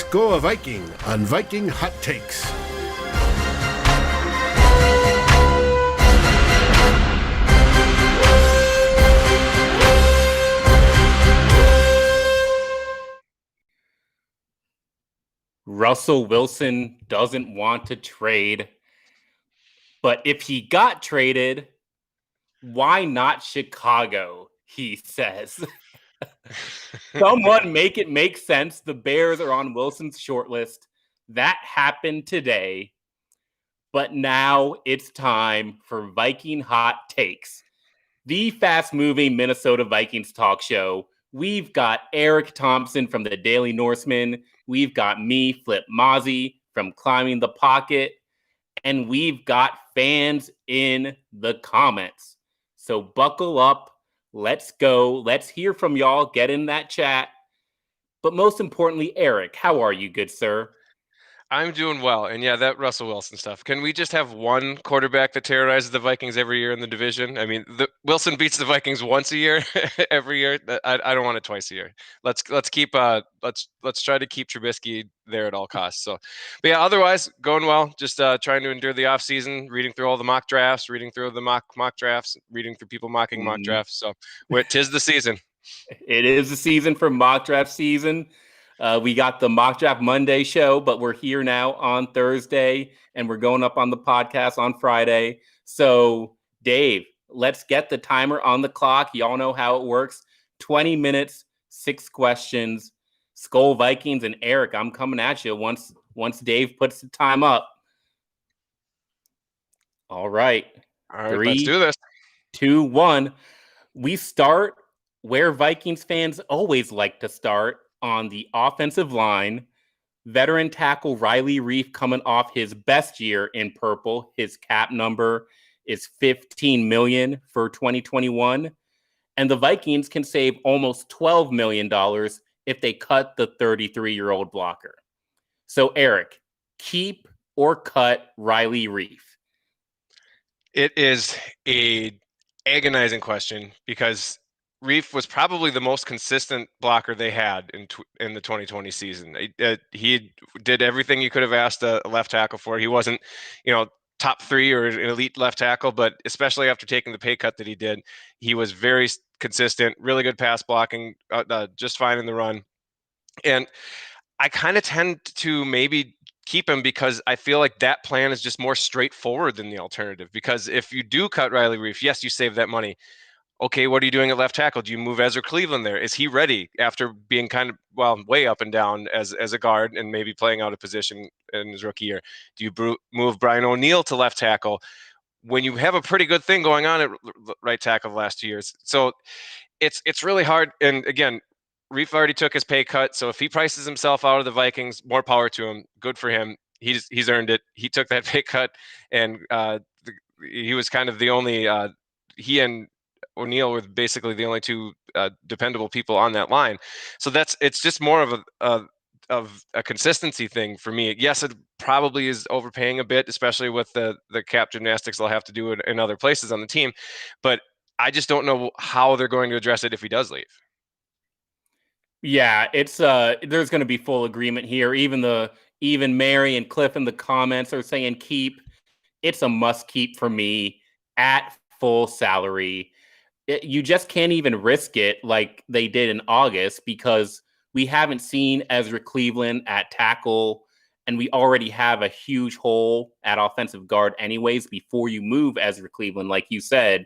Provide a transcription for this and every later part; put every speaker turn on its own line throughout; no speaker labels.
Go a Viking on Viking Hot Takes.
Russell Wilson doesn't want to trade, but if he got traded, why not Chicago, he says. Someone make it make sense. The Bears are on Wilson's short list. That happened today. But now it's time for Viking Hot Takes, the fast-moving Minnesota Vikings talk show. We've got Eric Thompson from the Daily Norseman. We've got me, Flip Mazzi, from Climbing the Pocket. And we've got fans in the comments. So buckle up. Let's go. Let's hear from y'all. Get in that chat. But most importantly, Eric, how are you, good sir?
I'm doing well. And yeah, that Russell Wilson stuff. Can we just have one quarterback that terrorizes the Vikings every year in the division? I mean, Wilson beats the Vikings once a year, every year. I don't want it twice a year. Let's keep let's try to keep Trubisky there at all costs. So, but yeah, otherwise going well. Just trying to endure the offseason, reading through all the mock drafts, reading through the mock drafts, reading through people mocking mock drafts. So, tis the season.
It is the season for mock draft season. We got the Mock Draft Monday show, but we're here now on Thursday, and we're going up on the podcast on Friday. So, Dave, let's get the timer on the clock. Y'all know how it works. 20 minutes, 6 questions. Skull Vikings, and Eric, I'm coming at you once Dave puts the time up. All right.
All right, 3, let's do this.
2, 1. We start where Vikings fans always like to start, on the offensive line. Veteran tackle Riley Reiff coming off his best year in purple. His cap number is $15 million for 2021. And the Vikings can save almost $12 million if they cut the 33-year-old blocker. So, Eric, keep or cut Riley Reiff?
It is a agonizing question because Reiff was probably the most consistent blocker they had in the 2020 season. He did everything you could have asked a left tackle for. He wasn't, top 3 or an elite left tackle, but especially after taking the pay cut that he did, he was very consistent, really good pass blocking, just fine in the run. And I kind of tend to maybe keep him because I feel like that plan is just more straightforward than the alternative. Because if you do cut Riley Reiff, yes, you save that money. Okay, what are you doing at left tackle? Do you move Ezra Cleveland there? Is he ready after being way up and down as a guard and maybe playing out of position in his rookie year? Do you move Brian O'Neill to left tackle when you have a pretty good thing going on at right tackle the last 2 years? So it's really hard. And again, Reiff already took his pay cut. So if he prices himself out of the Vikings, more power to him. Good for him. He's earned it. He took that pay cut, and he was kind of the only he and O'Neill were basically the only 2 dependable people on that line. So it's just more of a consistency thing for me. Yes, it probably is overpaying a bit, especially with the cap gymnastics they'll have to do in other places on the team. But I just don't know how they're going to address it if he does leave.
Yeah, it's there's going to be full agreement here. Even Mary and Cliff in the comments are saying keep. It's a must keep for me at full salary. You just can't even risk it like they did in August because we haven't seen Ezra Cleveland at tackle, and we already have a huge hole at offensive guard anyways before you move Ezra Cleveland, like you said.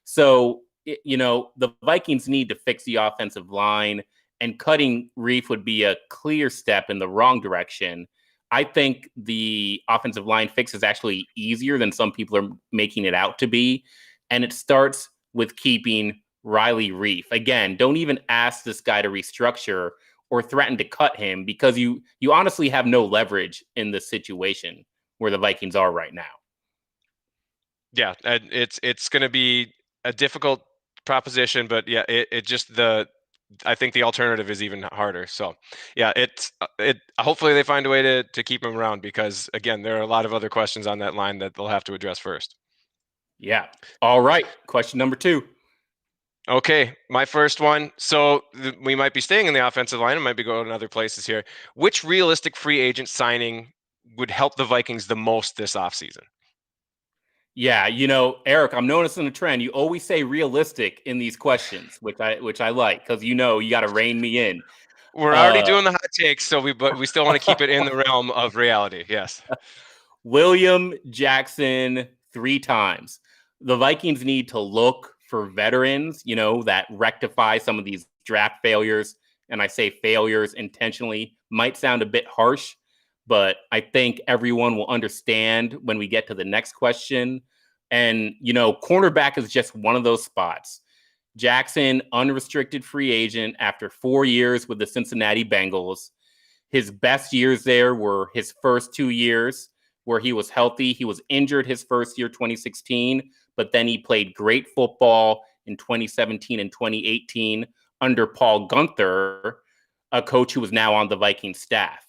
So, the Vikings need to fix the offensive line, and cutting Reiff would be a clear step in the wrong direction. I think the offensive line fix is actually easier than some people are making it out to be, and it starts with keeping Riley Reiff. Again, don't even ask this guy to restructure or threaten to cut him because you honestly have no leverage in the situation where the Vikings are right now.
Yeah, it's going to be a difficult proposition, but yeah, I think the alternative is even harder. So yeah, hopefully they find a way to keep him around because again, there are a lot of other questions on that line that they'll have to address first.
Yeah. All right. Question number 2.
Okay, my first one. So we might be staying in the offensive line and might be going to other places here. Which realistic free agent signing would help the Vikings the most this offseason?
Yeah, Eric, I'm noticing a trend. You always say realistic in these questions, which I like because you got to rein me in.
We're already doing the hot takes, so but we still want to keep it in the realm of reality. Yes.
William Jackson 3 times. The Vikings need to look for veterans, that rectify some of these draft failures. And I say failures intentionally, might sound a bit harsh, but I think everyone will understand when we get to the next question. And, cornerback is just one of those spots. Jackson, unrestricted free agent after 4 years with the Cincinnati Bengals. His best years there were his first 2 years where he was healthy. He was injured his first year, 2016, but then he played great football in 2017 and 2018 under Paul Gunther, a coach who was now on the Viking staff.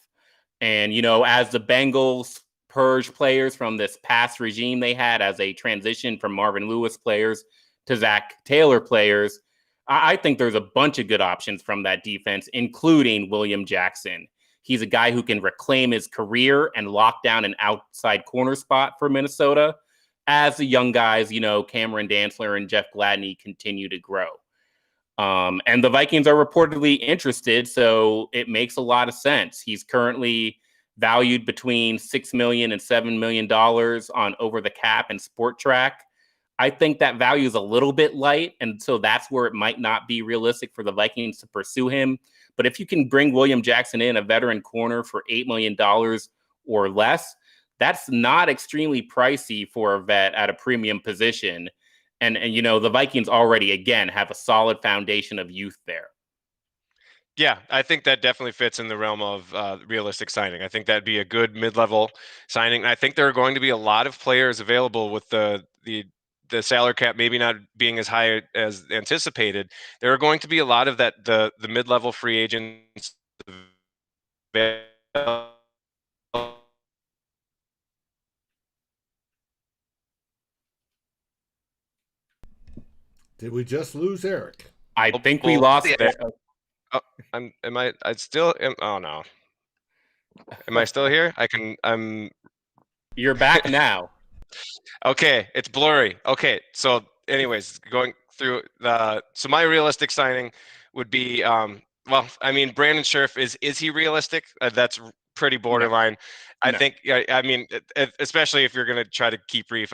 And, as the Bengals purge players from this past regime they had as a transition from Marvin Lewis players to Zach Taylor players, I think there's a bunch of good options from that defense, including William Jackson. He's a guy who can reclaim his career and lock down an outside corner spot for Minnesota as the young guys, Cameron Dantzler and Jeff Gladney continue to grow. And the Vikings are reportedly interested, so it makes a lot of sense. He's currently valued between $6 million and $7 million on Over the Cap and Sport Track. I think that value is a little bit light, and so that's where it might not be realistic for the Vikings to pursue him. But if you can bring William Jackson in, a veteran corner, for $8 million or less, that's not extremely pricey for a vet at a premium position. And the Vikings already, again, have a solid foundation of youth there.
Yeah, I think that definitely fits in the realm of realistic signing. I think that'd be a good mid-level signing. And I think there are going to be a lot of players available with the salary cap maybe not being as high as anticipated. There are going to be a lot of the mid-level free agents available.
Did we just lose Eric?
I think we lost it.
Oh, oh no. Am I still here?
You're back now.
Okay, it's blurry. Okay, so anyways, going through so my realistic signing would be well, I mean, Brandon Scherf is he realistic? That's pretty borderline. I think, I mean, especially if you're going to try to keep Reiff,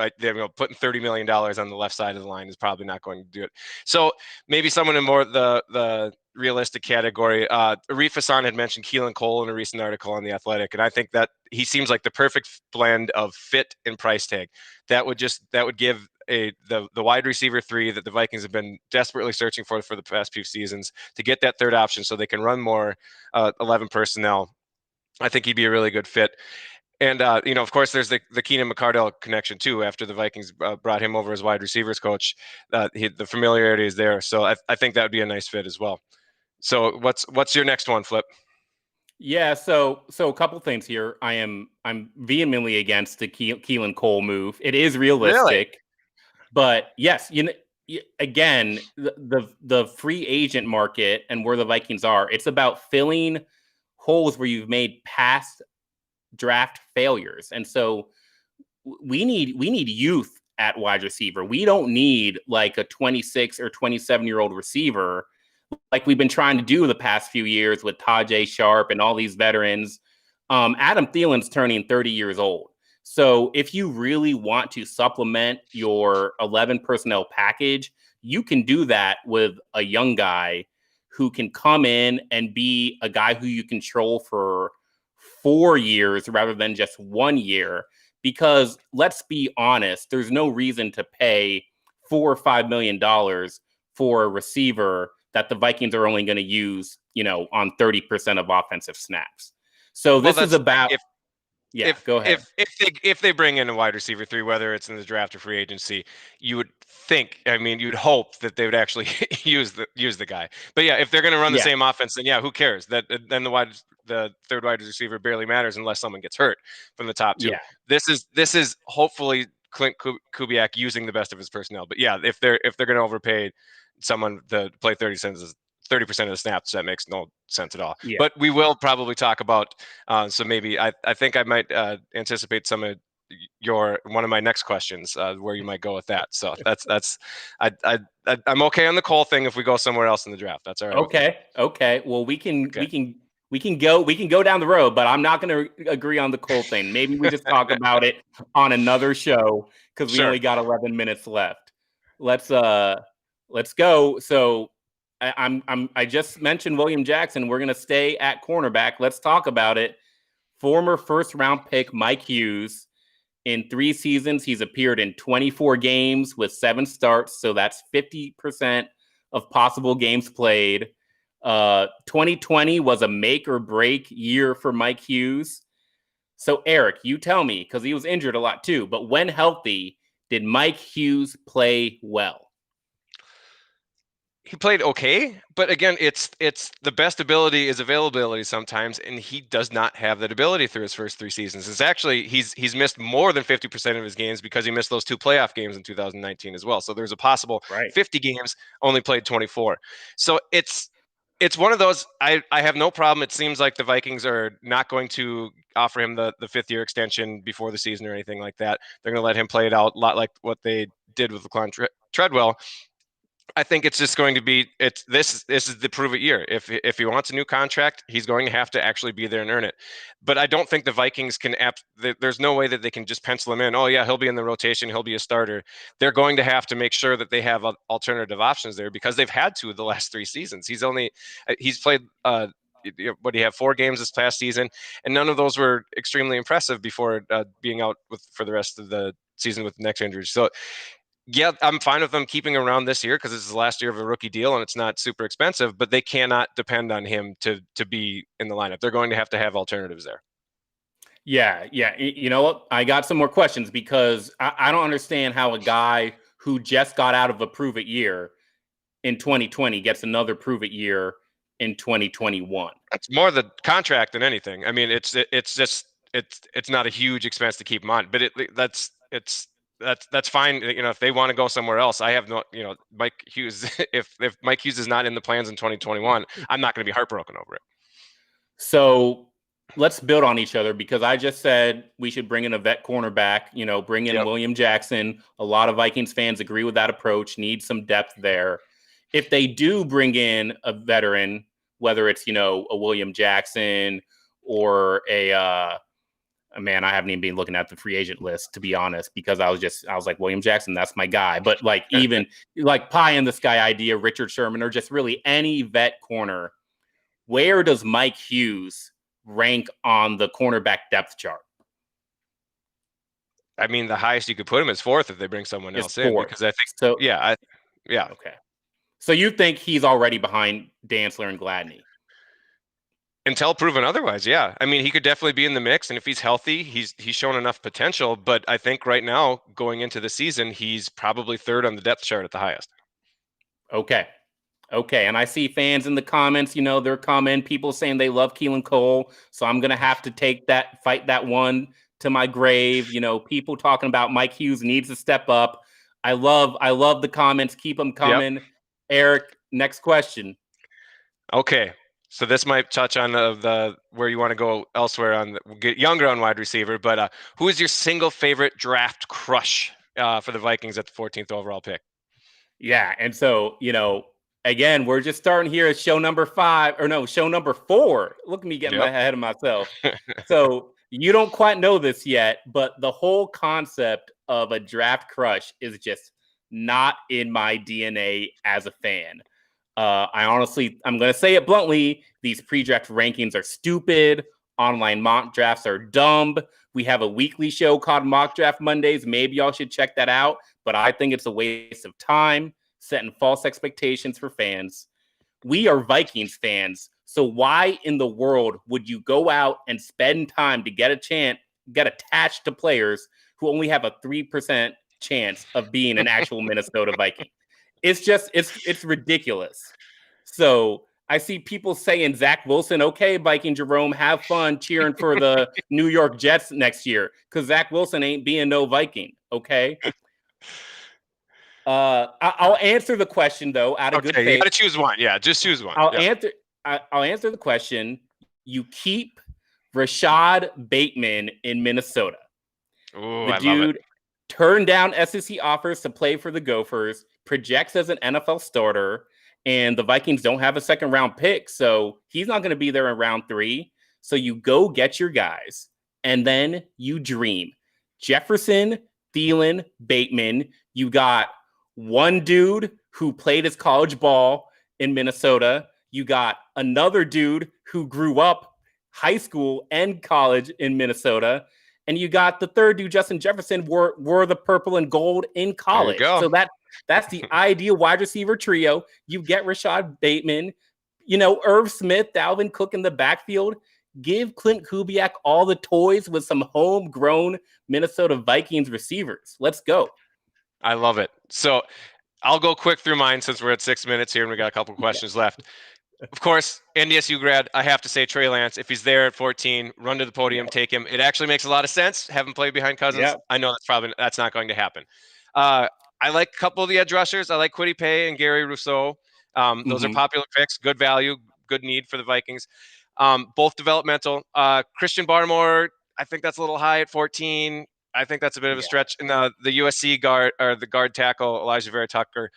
putting $30 million on the left side of the line is probably not going to do it. So maybe someone in more the realistic category. Reiff Hassan had mentioned Keelan Cole in a recent article on The Athletic, and I think that he seems like the perfect blend of fit and price tag. That would give the wide receiver 3 that the Vikings have been desperately searching for the past few seasons, to get that third option so they can run more 11 personnel. I think he'd be a really good fit. And, of course, there's the Keenan McCardell connection, too. After the Vikings brought him over as wide receivers coach, the familiarity is there. So I think that would be a nice fit as well. So what's your next one, Flip?
Yeah, so a couple things here. I'm vehemently against the Keelan Cole move. It is realistic,
really?
But yes, again, the free agent market and where the Vikings are, it's about filling holes where you've made past draft failures. And so we need youth at wide receiver. We don't need like a 26 or 27-year-old receiver like we've been trying to do the past few years with Tajay Sharp and all these veterans. Adam Thielen's turning 30 years old. So if you really want to supplement your 11 personnel package, you can do that with a young guy who can come in and be a guy who you control for 4 years rather than just 1 year. Because let's be honest, there's no reason to pay $4 or $5 million for a receiver that the Vikings are only going to use, on 30% of offensive snaps. So this is about go ahead.
If they bring in a wide receiver 3, whether it's in the draft or free agency, you would think, you'd hope that they would actually use the guy. But yeah, if they're going to run the same offense, then who cares? Then the third wide receiver barely matters unless someone gets hurt from the top 2. Yeah. This is hopefully Clint Kubiak using the best of his personnel. But yeah, if they're going to overpay, someone to play 30% of the snaps. That makes no sense at all.
Yeah.
But we will probably talk about. So maybe I think I might anticipate some of one of my next questions where you might go with that. So I'm okay on the Cole thing if we go somewhere else in the draft. That's all right.
Okay. Well, we can go down the road, but I'm not going to agree on the Cole thing. Maybe we just talk about it on another show because we only got 11 minutes left. Let's go. So I just mentioned William Jackson. We're going to stay at cornerback. Let's talk about it. Former first-round pick Mike Hughes. In 3 seasons, he's appeared in 24 games with 7 starts. So that's 50% of possible games played. 2020 was a make or break year for Mike Hughes. So Eric, you tell me, because he was injured a lot too, but when healthy, did Mike Hughes play well?
He played okay, but again, it's the best ability is availability sometimes, and he does not have that ability through his first 3 seasons. It's actually he's missed more than 50% of his games because he missed those 2 playoff games in 2019 as well. So there's a possible 50 games, only played 24. So it's one of those. I have no problem. It seems like the Vikings are not going to offer him the 5th-year extension before the season or anything like that. They're going to let him play it out a lot like what they did with Laquan Treadwell. I think it's just going to be this is the prove it year. If he wants a new contract, he's going to have to actually be there and earn it. But I don't think the Vikings can there's no way that they can just pencil him in. Oh yeah, he'll be in the rotation, he'll be a starter. They're going to have to make sure that they have alternative options there because they've had to the last 3 seasons. He's played what do you have 4 games this past season, and none of those were extremely impressive before being out for the rest of the season with neck injuries. So yeah, I'm fine with them keeping him around this year because this is the last year of a rookie deal and it's not super expensive, but they cannot depend on him to be in the lineup. They're going to have alternatives there.
Yeah. You know what? I got some more questions because I don't understand how a guy who just got out of a prove it year in 2020 gets another prove it year in 2021.
It's more the contract than anything. I mean, it's not a huge expense to keep him on, but that's fine. If they want to go somewhere else, I have no, Mike Hughes. If Mike Hughes is not in the plans in 2021, I'm not going to be heartbroken over it.
So let's build on each other because I just said we should bring in a vet cornerback. Bring in William Jackson. A lot of Vikings fans agree with that approach. Need some depth there. If they do bring in a veteran, whether it's a William Jackson or man, I haven't even been looking at the free agent list, to be honest, because I was like, William Jackson, that's my guy. But even pie in the sky idea, Richard Sherman, or just really any vet corner, where does Mike Hughes rank on the cornerback depth chart?
I mean, the highest you could put him is 4th if they bring someone else in, because I think so. Yeah.
Okay. So you think he's already behind Dantzler and Gladney?
Until proven otherwise, yeah. I mean, he could definitely be in the mix, and if he's healthy, he's shown enough potential. But I think right now, going into the season, he's probably 3rd on the depth chart at the highest.
Okay. And I see fans in the comments, they're people saying they love Keelan Cole. So I'm gonna have to fight that one to my grave. People talking about Mike Hughes needs to step up. I love the comments. Keep them coming. Yep. Eric, next question.
Okay. So this might touch on where you want to go elsewhere get younger on wide receiver, but who is your single favorite draft crush for the Vikings at the 14th overall pick?
Yeah, and so again, we're just starting here at show number 4. Look at me getting ahead of myself. So you don't quite know this yet, but the whole concept of a draft crush is just not in my DNA as a fan. I'm going to say it bluntly. These pre-draft rankings are stupid. Online mock drafts are dumb. We have a weekly show called Mock Draft Mondays. Maybe y'all should check that out. But I think it's a waste of time, setting false expectations for fans. We are Vikings fans. So why in the world would you go out and spend time to get attached to players who only have a 3% chance of being an actual Minnesota Viking? It's ridiculous. So I see people saying Zach Wilson, okay, Viking Jerome, have fun cheering for the New York Jets next year because Zach Wilson ain't being no Viking, okay? I'll answer the question though, out of good faith.
You got to choose one. Yeah, just choose one.
I'll answer the question. You keep Rashad Bateman in Minnesota.
Ooh,
The
I love
dude
it.
turned down SEC offers to play for the Gophers, projects as an NFL starter, and the Vikings don't have a second round pick, so he's not going to be there in round 3. So you go get your guys, and then you dream. Jefferson, Thielen, Bateman. You got one dude who played his college ball in Minnesota. You got another dude who grew up high school and college in Minnesota. And you got the third dude, Justin Jefferson, wore the purple and gold in college. So that's the ideal wide receiver trio. You get Rashad Bateman, Irv Smith, Dalvin Cook in the backfield. Give Clint Kubiak all the toys with some homegrown Minnesota Vikings receivers. Let's go.
I love it. So I'll go quick through mine since we're at 6 minutes here and we got a couple questions left. Of course, NDSU grad, I have to say Trey Lance. If he's there at 14, run to the podium, take him. It actually makes a lot of sense. Have him play behind Cousins.
Yeah.
I know that's not going to happen. I like a couple of the edge rushers. I like Kwity Paye and Gary Rousseau. Those are popular picks. Good value, good need for the Vikings. Both developmental. Christian Barmore, I think that's a little high at 14. I think that's a bit of a stretch. And the USC guard or the guard tackle, Elijah Vera Tucker,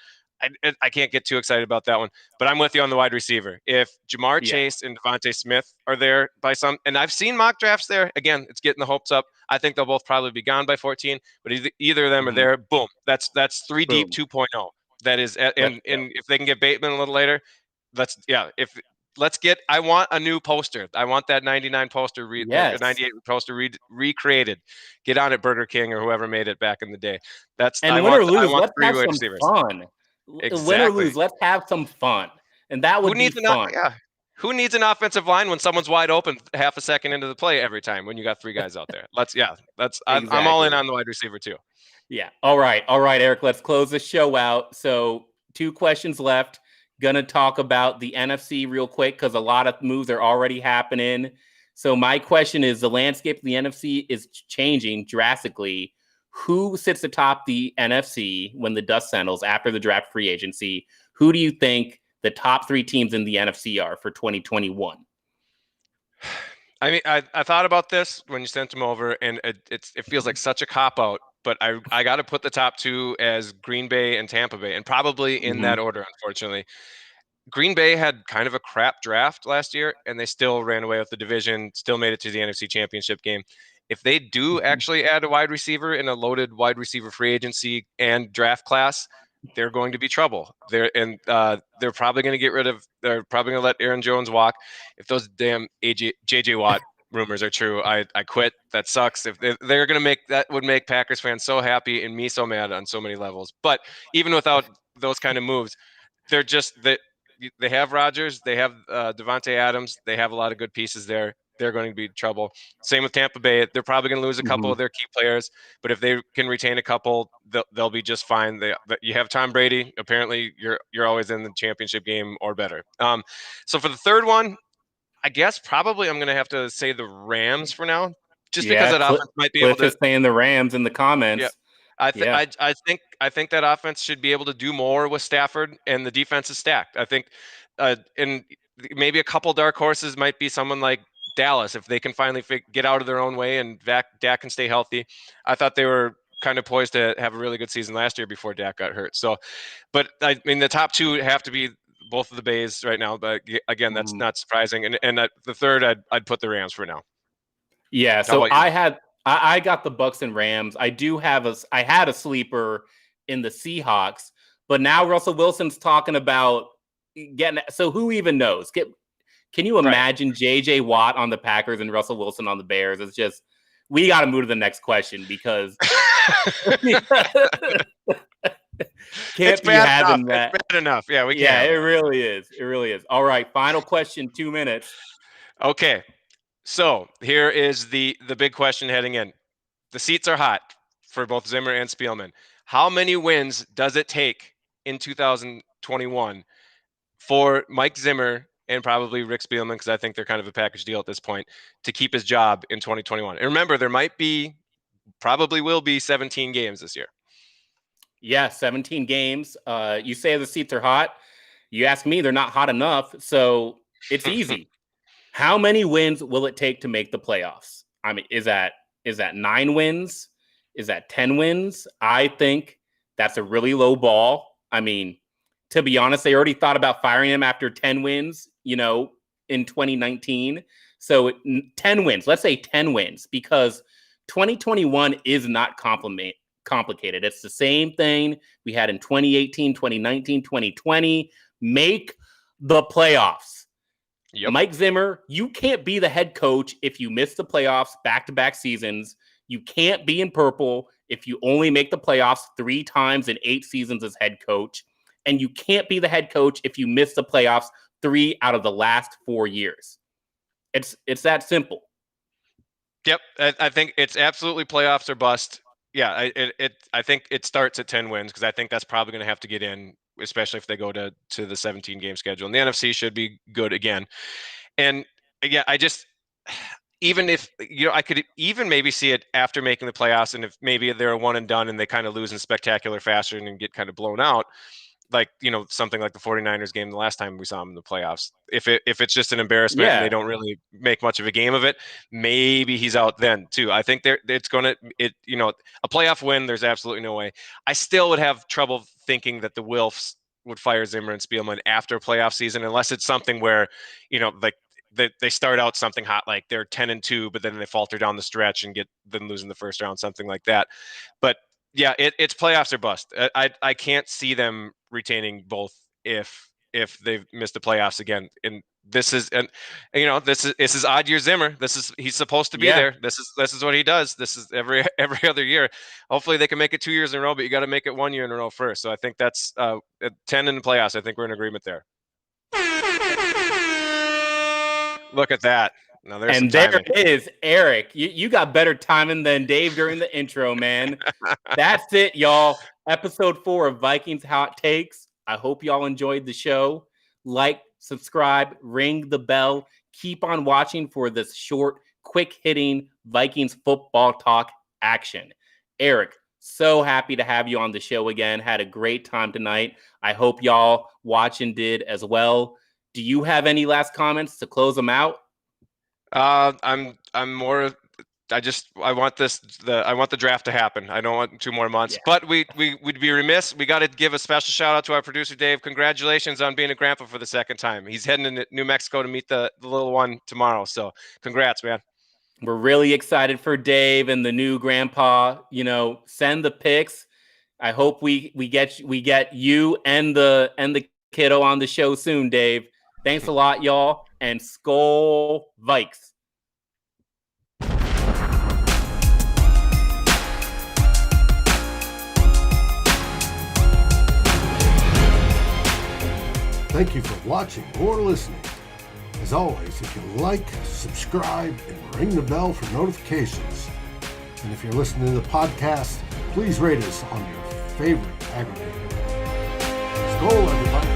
I can't get too excited about that one, but I'm with you on the wide receiver. If Jamar Chase and Devontae Smith are there by and I've seen mock drafts there, again, it's getting the hopes up. I think they'll both probably be gone by 14, but either of them are there. Boom. That's 3 deep 2.0. That is, and if they can get Bateman a little later, I want a new poster. I want that 99 poster, 98 poster recreated. Get on it, Burger King or whoever made it back in the day.
Win or lose, let's have some fun.
Exactly.
Win or lose, let's have some fun. And that would be fun.
Who needs an offensive line when someone's wide open half a second into the play every time when you got 3 guys out there? I'm all in on the wide receiver too.
Yeah. All right, Eric, let's close the show out. So 2 questions left. Gonna talk about the NFC real quick because a lot of moves are already happening. So my question is, the landscape of the NFC is changing drastically. Who sits atop the NFC when the dust settles after the draft free agency? Who do you think the top 3 teams in the NFC are for 2021?
I mean, I thought about this when you sent them over, and it feels like such a cop-out, but I got to put the top 2 as Green Bay and Tampa Bay, and probably in that order, unfortunately. Green Bay had kind of a crap draft last year, and they still ran away with the division, still made it to the NFC Championship game. If they do actually add a wide receiver in a loaded wide receiver free agency and draft class, they're going to be trouble. They're probably going to they're probably going to let Aaron Jones walk. If those damn JJ Watt rumors are true, I quit. That sucks. If they're going to would make Packers fans so happy and me so mad on so many levels. But even without those kind of moves, they're just that. They have Rodgers, they have Devontae Adams, they have a lot of good pieces there. They're going to be in trouble. Same with Tampa Bay. They're probably going to lose a couple of their key players, but if they can retain a couple, they'll be just fine. You have Tom Brady. Apparently, you're always in the championship game or better. So for the third one, I guess probably I'm going to have to say the Rams for now, just because that offense might be able to.
Cliff is saying the Rams in the comments.
Yeah. I think that offense should be able to do more with Stafford, and the defense is stacked. I think, and maybe a couple dark horses might be someone like Dallas if they can finally get out of their own way and Dak can stay healthy. I thought they were kind of poised to have a really good season last year before Dak got hurt. So, but I mean, the top 2 have to be both of the Bays right now. But again, that's not surprising. And the third, I'd put the Rams for now.
Yeah. So I got the Bucks and Rams. I had a sleeper in the Seahawks, but now Russell Wilson's talking about getting. So who even knows? Can you imagine JJ Watt on the Packers and Russell Wilson on the Bears? It's just, we got to move to the next question because
it's bad enough. That. It's bad enough. Yeah, we can't.
Yeah, it really is. It really is. All right, final question, 2 minutes.
Okay. So here is the big question heading in. The seats are hot for both Zimmer and Spielman. How many wins does it take in 2021 for Mike Zimmer and probably Rick Spielman, because I think they're kind of a package deal at this point, to keep his job in 2021? And remember, there probably will be 17 games this year.
Yeah, 17 games. You say the seats are hot. You ask me, they're not hot enough. So it's easy. How many wins will it take to make the playoffs? I mean, is that 9 wins? Is that 10 wins? I think that's a really low ball. I mean, to be honest, they already thought about firing him after 10 wins, in 2019. So 10 wins, let's say 10 wins, because 2021 is not complicated. It's the same thing we had in 2018, 2019, 2020. Make the playoffs.
Yep.
Mike Zimmer, you can't be the head coach if you miss the playoffs back-to-back seasons. You can't be in purple if you only make the playoffs 3 times in 8 seasons as head coach. And you can't be the head coach if you miss the playoffs 3 out of the last 4 years. It's that simple.
Yep, I think it's absolutely playoffs or bust. Yeah, I think it starts at 10 wins because I think that's probably going to have to get in, especially if they go to the 17-game schedule. And the NFC should be good again. And yeah, even if, I could even maybe see it after making the playoffs, and if maybe they're a one and done and they kind of lose in spectacular fashion and get kind of blown out, like, something like the 49ers game the last time we saw them in the playoffs. If it's just an embarrassment and they don't really make much of a game of it, maybe he's out then too. I think a playoff win, there's absolutely no way. I still would have trouble thinking that the Wilfs would fire Zimmer and Spielman after a playoff season, unless it's something where, like they start out something hot, like they're 10-2, but then they falter down the stretch and get them losing the first round, something like that. But yeah, it's playoffs or bust. I can't see them retaining both if they've missed the playoffs again. And this is odd year Zimmer. He's supposed to be there. This is what he does. This is every other year. Hopefully they can make it 2 years in a row, but you got to make it 1 year in a row first. So I think that's 10 in the playoffs. I think we're in agreement there. Look at that. Now there's some timing.
There it is, Eric. You got better timing than Dave during the intro, man. That's it, y'all. Episode 4 of Vikings Hot Takes. I hope y'all enjoyed the show. Like, subscribe, ring the bell. Keep on watching for this short, quick-hitting Vikings football talk action. Eric, so happy to have you on the show again. Had a great time tonight. I hope y'all watching did as well. Do you have any last comments to close them out?
I'm more. I want the draft to happen. I don't want 2 more months. Yeah. But we'd be remiss. We got to give a special shout out to our producer Dave. Congratulations on being a grandpa for the 2nd time. He's heading to New Mexico to meet the little one tomorrow. So congrats, man.
We're really excited for Dave and the new grandpa. Send the pics. I hope we get you and the kiddo on the show soon, Dave. Thanks a lot, y'all, and Skol Vikes.
Thank you for watching or listening. As always, if you like, subscribe, and ring the bell for notifications. And if you're listening to the podcast, please rate us on your favorite aggregator. Skol, everybody.